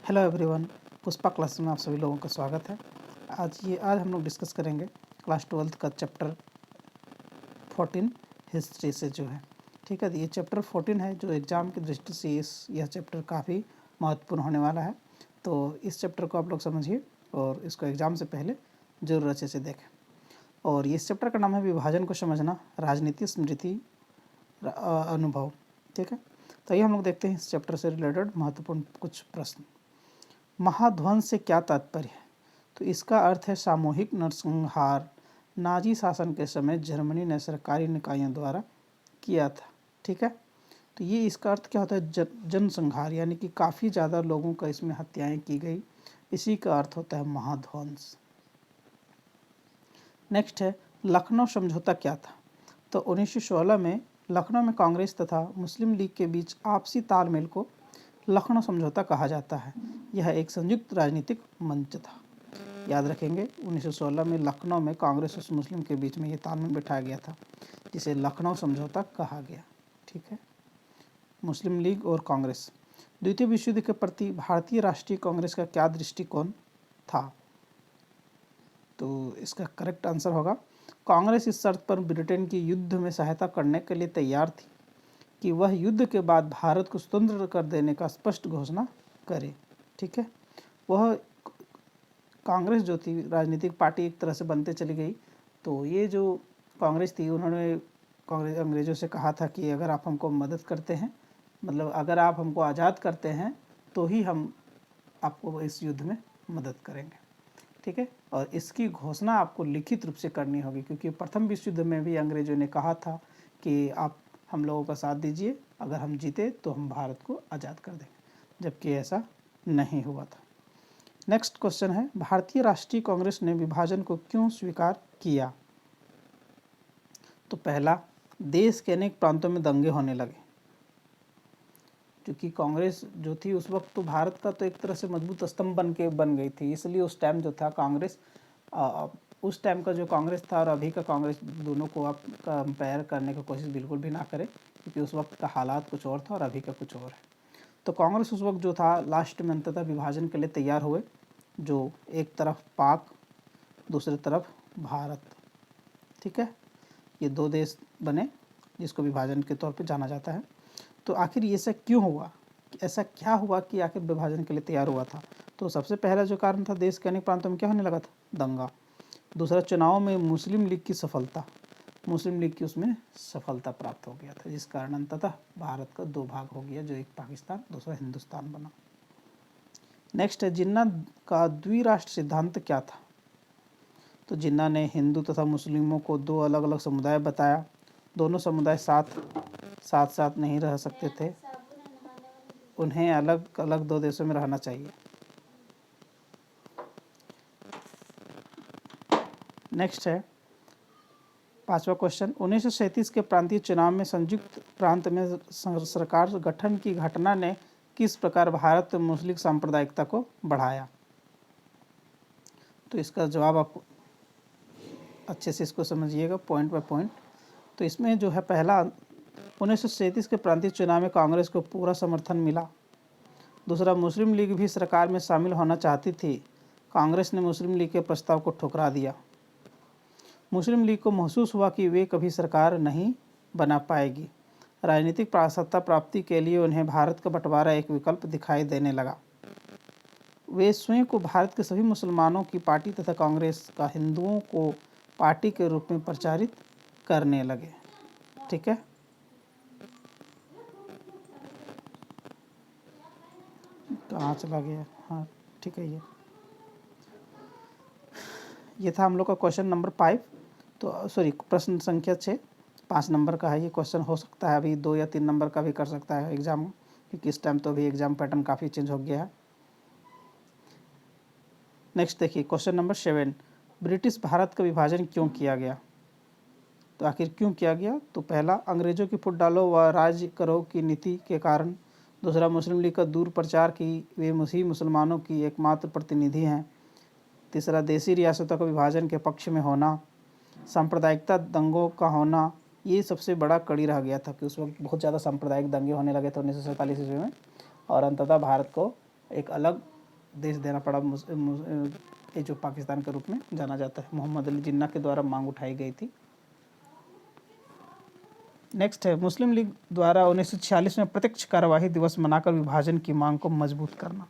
Hello everyone, Pushpa class में आप सभी लोगों का स्वागत है। आज हम लोग डिस्कस करेंगे क्लास 12th का चैप्टर 14 हिस्ट्री से जो है। ठीक है, ये चैप्टर 14 है जो एग्ज़ाम की दृष्टि से यह चैप्टर काफ़ी महत्वपूर्ण होने वाला है। तो इस चैप्टर को आप लोग समझिए और इसको एग्ज़ाम से पहले ज़रूर अच्छे से देखें। और इस चैप्टर का नाम है विभाजन को समझना, राजनीति, स्मृति, अनुभव। ठीक है, तो ये हम लोग देखते हैं इस चैप्टर से रिलेटेड महत्वपूर्ण कुछ प्रश्न। महाध्वंस से क्या तात्पर्य है? तो इसका अर्थ है सामूहिक नरसंहार नाजी शासन के समय जर्मनी ने सरकारी निकायों द्वारा किया था। ठीक है, तो ये इसका अर्थ क्या होता है? जनसंहार, यानी कि काफ़ी ज़्यादा लोगों का इसमें हत्याएं की गई, इसी का अर्थ होता है महाध्वंस। नेक्स्ट है लखनऊ समझौता क्या था? तो 1916 में लखनऊ में कांग्रेस तथा मुस्लिम लीग के बीच आपसी तालमेल को लखनऊ समझौता कहा जाता है। यह एक संयुक्त राजनीतिक मंच था। याद रखेंगे, 1916 में लखनऊ में कांग्रेस और मुस्लिम के बीच में ये तालमेल बिठाया गया था, जिसे लखनऊ समझौता कहा गया। ठीक है, मुस्लिम लीग और कांग्रेस। द्वितीय विश्व युद्ध के प्रति भारतीय राष्ट्रीय कांग्रेस का क्या दृष्टिकोण था? तो इसका करेक्ट आंसर होगा कांग्रेस इस शर्त पर ब्रिटेन की युद्ध में सहायता करने के लिए तैयार थी कि वह युद्ध के बाद भारत को स्वतंत्र कर देने का स्पष्ट घोषणा करे। ठीक है, वह कांग्रेस जो थी राजनीतिक पार्टी एक तरह से बनते चली गई। तो ये जो कांग्रेस थी, उन्होंने कांग्रेस अंग्रेज़ों से कहा था कि अगर आप हमको मदद करते हैं, मतलब अगर आप हमको आज़ाद करते हैं तो ही हम आपको इस युद्ध में मदद करेंगे। ठीक है, और इसकी घोषणा आपको लिखित रूप से करनी होगी, क्योंकि प्रथम विश्व युद्ध में भी अंग्रेज़ों ने कहा था कि आप हम लोगों का साथ दीजिए, अगर हम जीते तो हम भारत को आज़ाद कर देंगे, जबकि ऐसा नहीं हुआ था। नेक्स्ट क्वेश्चन है भारतीय राष्ट्रीय कांग्रेस ने विभाजन को क्यों स्वीकार किया? तो पहला, देश के अनेक प्रांतों में दंगे होने लगे, क्योंकि कांग्रेस जो थी उस वक्त तो भारत का तो एक तरह से मजबूत स्तंभ बन गई थी, इसलिए उस टाइम जो था कांग्रेस, उस टाइम का जो कांग्रेस था और अभी का कांग्रेस, दोनों को आप कंपेयर करने की कोशिश बिल्कुल भी ना करें, क्योंकि उस वक्त का हालात कुछ और था और अभी का कुछ और है। तो कांग्रेस उस वक्त जो था लास्ट में अंततः विभाजन के लिए तैयार हुए, जो एक तरफ पाक, दूसरी तरफ भारत। ठीक है, ये दो देश बने जिसको विभाजन के तौर पे जाना जाता है। तो आखिर ये ऐसा क्यों हुआ, ऐसा क्या हुआ कि आखिर विभाजन के लिए तैयार हुआ था? तो सबसे पहला जो कारण था, देश के अनेक प्रांतों में क्या होने लगा था? दंगा। दूसरा, चुनाव में मुस्लिम लीग की सफलता, मुस्लिम लीग की उसमें सफलता प्राप्त हो गया था, जिस कारण अंततः भारत का दो भाग हो गया, जो एक पाकिस्तान दूसरा हिंदुस्तान बना। नेक्स्ट है जिन्ना का द्विराष्ट्र सिद्धांत क्या था? तो जिन्ना ने हिंदू तथा मुस्लिमों को दो अलग अलग समुदाय बताया, दोनों समुदाय साथ साथ नहीं रह सकते थे, उन्हें अलग अलग दो देशों में रहना चाहिए। नेक्स्ट है पांचवा क्वेश्चन, 1937 के प्रांतीय चुनाव में संयुक्त प्रांत में सरकार गठन की घटना ने किस प्रकार भारत में मुस्लिम सांप्रदायिकता को बढ़ाया? तो इसका जवाब आप अच्छे से इसको समझिएगा पॉइंट बाय पॉइंट। तो इसमें जो है पहला, 1937 के प्रांतीय चुनाव में कांग्रेस को पूरा समर्थन मिला। दूसरा, मुस्लिम लीग भी सरकार में शामिल होना चाहती थी, कांग्रेस ने मुस्लिम लीग के प्रस्ताव को ठुकरा दिया। मुस्लिम लीग को महसूस हुआ कि वे कभी सरकार नहीं बना पाएगी, राजनीतिक सत्ता प्राप्ति के लिए उन्हें भारत का बंटवारा एक विकल्प दिखाई देने लगा। वे स्वयं को भारत के सभी मुसलमानों की पार्टी तथा कांग्रेस का हिंदुओं को पार्टी के रूप में प्रचारित करने लगे। ठीक है, कहाँ चला गया? हाँ ठीक है, ये था हम लोग का क्वेश्चन नंबर 5। तो सॉरी, प्रश्न संख्या 6, 5 नंबर का है ये क्वेश्चन। हो सकता है अभी 2 या 3 नंबर का भी कर सकता है एग्जाम, क्योंकि इस टाइम तो अभी एग्जाम पैटर्न काफ़ी चेंज हो गया है। नेक्स्ट देखिए क्वेश्चन नंबर 7, ब्रिटिश भारत का विभाजन क्यों किया गया? तो आखिर क्यों किया गया? तो पहला, अंग्रेजों की फुट डालो व राज्य करो की नीति के कारण। दूसरा, मुस्लिम लीग का दूर प्रचार की वे मुसलमानों की एकमात्र प्रतिनिधि हैं। तीसरा, देसी रियासतों का विभाजन के पक्ष में होना। सांप्रदायिकता दंगों का होना, ये सबसे बड़ा कड़ी रह गया था कि उस वक्त बहुत ज़्यादा सांप्रदायिक दंगे होने लगे थे 1947 ईस्वी में, और अंततः भारत को एक अलग देश देना पड़ा ये जो पाकिस्तान के रूप में जाना जाता है। मोहम्मद अली जिन्ना के द्वारा मांग उठाई गई थी। नेक्स्ट है मुस्लिम लीग द्वारा 1946 में प्रत्यक्ष कार्यवाही दिवस मनाकर विभाजन की मांग को मजबूत करना।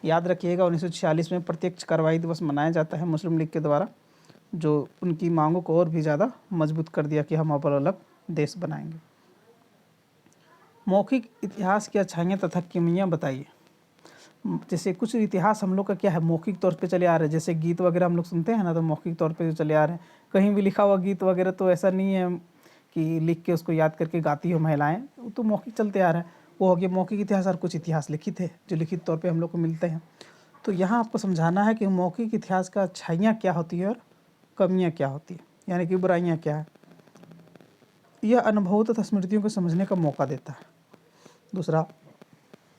याद रखिएगा 1946 में प्रत्यक्ष कार्यवाही दिवस मनाया जाता है मुस्लिम लीग के द्वारा, जो उनकी मांगों को और भी ज़्यादा मजबूत कर दिया कि हम अब अलग देश बनाएंगे। मौखिक इतिहास की अच्छाइयाँ तथा कमियाँ बताइए। जैसे कुछ इतिहास हम लोग का क्या है, मौखिक तौर पे चले आ रहे हैं, जैसे गीत वगैरह हम लोग सुनते हैं ना, तो मौखिक तौर पे जो चले आ रहे हैं। कहीं भी लिखा हुआ गीत वगैरह तो ऐसा नहीं है कि लिख के उसको याद करके गाती हो महिलाएं, वो तो मौखिक चलते आ रहा है। वो हो गया मौखिक इतिहास। और कुछ इतिहास लिखित है जो लिखित तौर पे हम लोग को मिलते हैं। तो यहाँ आपको समझाना है कि मौखिक इतिहास का अच्छाइयाँ क्या होती है और कमियाँ क्या होती है, यानी कि बुराइयाँ क्या है। यह अनुभवों तथा स्मृतियों को समझने का मौका देता है। दूसरा,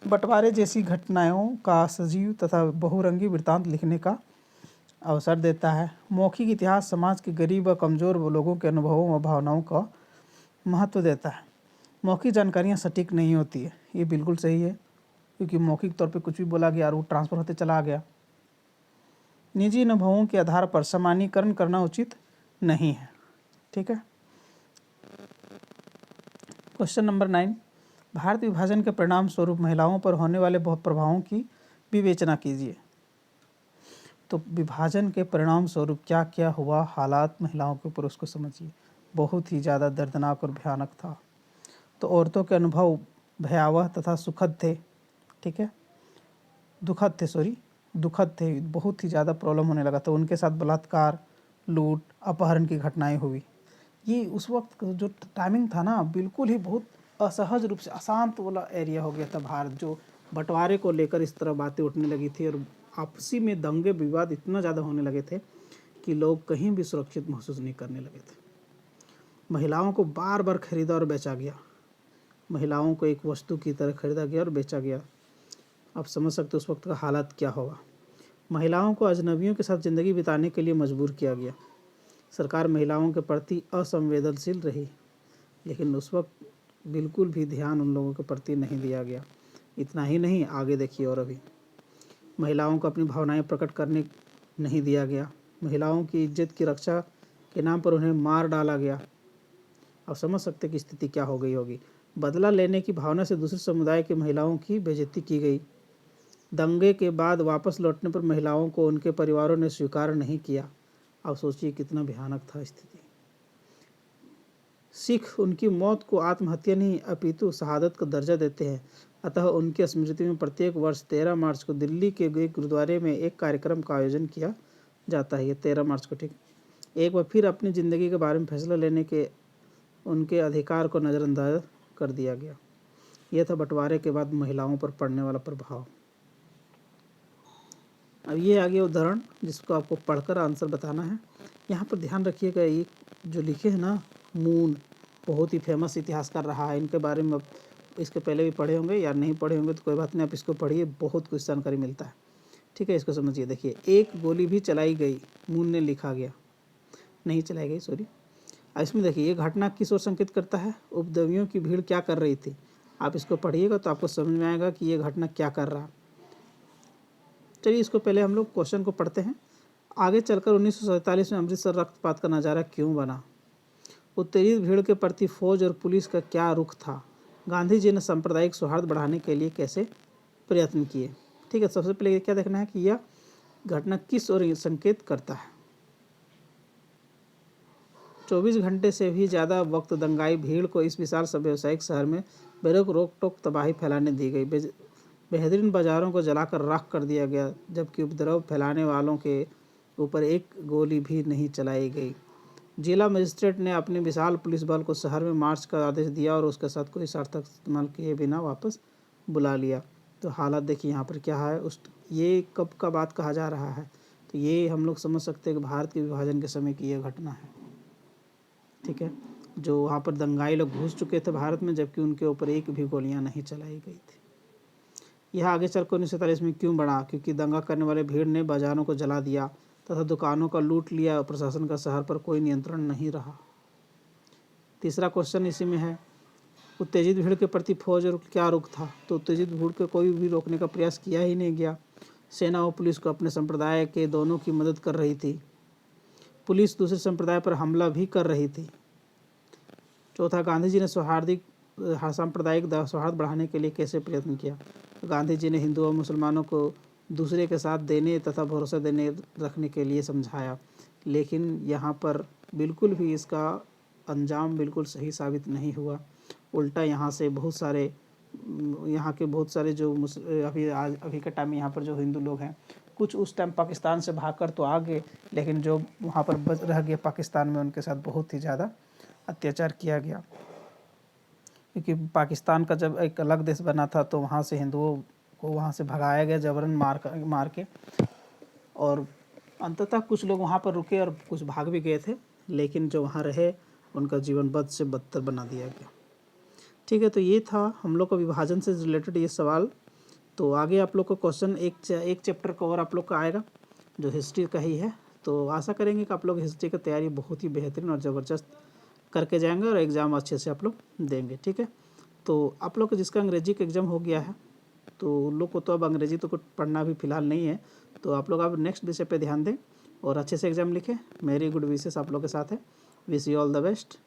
बंटवारे जैसी घटनाओं का सजीव तथा बहुरंगी वृत्तांत लिखने का अवसर देता है। मौखिक इतिहास समाज के गरीब व कमज़ोर लोगों के अनुभवों व भावनाओं का महत्व देता है। मौखिक जानकारियाँ सटीक नहीं होती है, ये बिल्कुल सही है, क्योंकि मौखिक तौर पे कुछ भी बोला गया और वो ट्रांसफ़र होते चला गया। निजी अनुभवों के आधार पर सामान्यीकरण करना उचित नहीं है। ठीक है। क्वेश्चन नंबर 9, भारत विभाजन के परिणाम स्वरूप महिलाओं पर होने वाले बहुत प्रभावों की विवेचना कीजिए। तो विभाजन के परिणाम स्वरूप क्या क्या हुआ, हालात महिलाओं के ऊपर, उसको समझिए। बहुत ही ज़्यादा दर्दनाक और भयानक था। तो औरतों के अनुभव भयावह तथा सुखद थे। ठीक है, दुखद थे। बहुत ही ज़्यादा प्रॉब्लम होने लगा। तो उनके साथ बलात्कार, लूट, अपहरण की घटनाएं हुई। ये उस वक्त जो टाइमिंग था ना, बिल्कुल ही बहुत असहज रूप से अशांत वाला एरिया हो गया था भारत, जो बंटवारे को लेकर इस तरह बातें उठने लगी थी और आपसी में दंगे विवाद इतना ज़्यादा होने लगे थे कि लोग कहीं भी सुरक्षित महसूस नहीं करने लगे थे। महिलाओं को बार बार खरीदा और बेचा गया। महिलाओं को एक वस्तु की तरह खरीदा गया और बेचा गया। आप समझ सकते हो उस वक्त का हालत क्या होगा। महिलाओं को अजनबियों के साथ ज़िंदगी बिताने के लिए मजबूर किया गया। सरकार महिलाओं के प्रति असंवेदनशील रही, लेकिन उस वक्त बिल्कुल भी ध्यान उन लोगों के प्रति नहीं दिया गया। इतना ही नहीं, आगे देखिए और अभी महिलाओं को अपनी भावनाएं प्रकट करने नहीं दिया गया। महिलाओं की इज्जत की रक्षा के नाम पर उन्हें मार डाला गया। आप समझ सकते कि स्थिति क्या हो गई होगी। बदला लेने की भावना से दूसरे समुदाय की महिलाओं की बेइज्जती की गई। दंगे के बाद वापस लौटने पर महिलाओं को उनके परिवारों ने स्वीकार नहीं किया। आप सोचिए कितना भयानक था स्थिति। सिख उनकी मौत को आत्महत्या नहीं अपितु शहादत का दर्जा देते हैं। अतः उनकी स्मृति में प्रत्येक वर्ष 13 मार्च को दिल्ली के एक गुरुद्वारे में एक कार्यक्रम का आयोजन किया जाता है। ये 13 मार्च को, ठीक। एक बार फिर अपनी ज़िंदगी के बारे में फैसला लेने के उनके अधिकार को नज़रअंदाज कर दिया गया। यह था बंटवारे के बाद महिलाओं पर पड़ने वाला प्रभाव। अब ये आगे उदाहरण जिसको आपको पढ़कर आंसर बताना है। यहाँ पर ध्यान रखिएगा, ये जो लिखे हैं ना, मून बहुत ही फेमस इतिहासकार रहा है। इनके बारे में अब इसके पहले भी पढ़े होंगे या नहीं पढ़े होंगे तो कोई बात नहीं, आप इसको पढ़िए, बहुत कुछ जानकारी मिलता है। ठीक है, इसको समझिए। देखिए, एक गोली भी चलाई गई, मून ने लिखा गया, नहीं चलाई गई, सॉरी। इसमें देखिए, ये घटना किस ओर संकेत करता है, उपद्रवियों की भीड़ क्या कर रही थी। आप इसको पढ़िएगा तो आपको समझ में आएगा कि ये घटना क्या कर रहा है। चलिए, इसको पहले हम लोग क्वेश्चन को पढ़ते हैं। आगे चलकर 1947 में अमृतसर रक्तपात का नज़ारा क्यों बना। उत्तेजित भीड़ के प्रति फौज और पुलिस का क्या रुख था। गांधी जी ने सांप्रदायिक सौहार्द बढ़ाने के लिए कैसे प्रयत्न किए। ठीक है, सबसे पहले क्या देखना है कि यह घटना किस ओर संकेत करता है। 24 घंटे से भी ज़्यादा वक्त दंगाई भीड़ को इस विशाल व्यावसायिक शहर में बेरोक रोक टोक तबाही फैलाने दी गई। बेहतरीन बाज़ारों को जलाकर राख कर दिया गया, जबकि उपद्रव फैलाने वालों के ऊपर एक गोली भी नहीं चलाई गई। जिला मजिस्ट्रेट ने अपने विशाल पुलिस बल को शहर में मार्च का आदेश दिया और उसके साथ कोई सार्थक इस्तेमाल किए बिना वापस बुला लिया। तो हालत देखिए यहाँ पर क्या है। ये कब का बात कहा जा रहा है, तो ये हम लोग समझ सकते हैं कि भारत के विभाजन के समय की यह घटना है। ठीक है, जो वहाँ पर दंगाई लोग घुस चुके थे भारत में, जबकि उनके ऊपर एक भी गोलियाँ नहीं चलाई गई थी। यह आगे चलकर 1947 में क्यों बढ़ा, क्योंकि दंगा करने वाले भीड़ ने बाज़ारों को जला दिया तथा दुकानों का लूट लिया और प्रशासन का शहर पर कोई नियंत्रण नहीं रहा। तीसरा क्वेश्चन इसी में है, उत्तेजित भीड़ के प्रति फौज और क्या रुख था। तो उत्तेजित भीड़ को कोई भी रोकने का प्रयास किया ही नहीं गया। सेना और पुलिस को अपने संप्रदाय के दोनों की मदद कर रही थी। पुलिस दूसरे संप्रदाय पर हमला भी कर रही थी। चौथा, गांधी जी ने सांप्रदायिक सौहार्द बढ़ाने के लिए कैसे प्रयत्न किया? गांधी जी ने हिंदुओं और मुसलमानों को दूसरे के साथ देने तथा भरोसा देने रखने के लिए समझाया, लेकिन यहाँ पर बिल्कुल भी इसका अंजाम बिल्कुल सही साबित नहीं हुआ। उल्टा यहाँ के बहुत सारे जो अभी के टाइम में यहाँ पर जो हिंदू लोग हैं, कुछ उस टाइम पाकिस्तान से भागकर तो आ गए, लेकिन जो वहाँ पर बच रह गए पाकिस्तान में, उनके साथ बहुत ही ज़्यादा अत्याचार किया गया। क्योंकि पाकिस्तान का जब एक अलग देश बना था तो वहाँ से हिंदुओं को वहाँ से भगाया गया जबरन मार के, और अंततः कुछ लोग वहाँ पर रुके और कुछ भाग भी गए थे, लेकिन जो वहाँ रहे उनका जीवन बद से बदतर बना दिया गया। ठीक है, तो ये था हम लोग का विभाजन से रिलेटेड ये सवाल। तो आगे आप लोग को क्वेश्चन एक चैप्टर का और आप लोग का आएगा जो हिस्ट्री का ही है। तो आशा करेंगे कि आप लोग हिस्ट्री की तैयारी बहुत ही बेहतरीन और ज़बरदस्त करके जाएंगे और एग्ज़ाम अच्छे से आप लोग देंगे। ठीक है, तो आप लोग को जिसका अंग्रेजी का एग्ज़ाम हो गया है, तो उन लोग को तो अब अंग्रेजी तो कुछ पढ़ना भी फिलहाल नहीं है, तो आप लोग अब नेक्स्ट विषय पे ध्यान दें और अच्छे से एग्ज़ाम लिखें। मेरी गुड विशेस आप लोग के साथ है। Wish you all the best.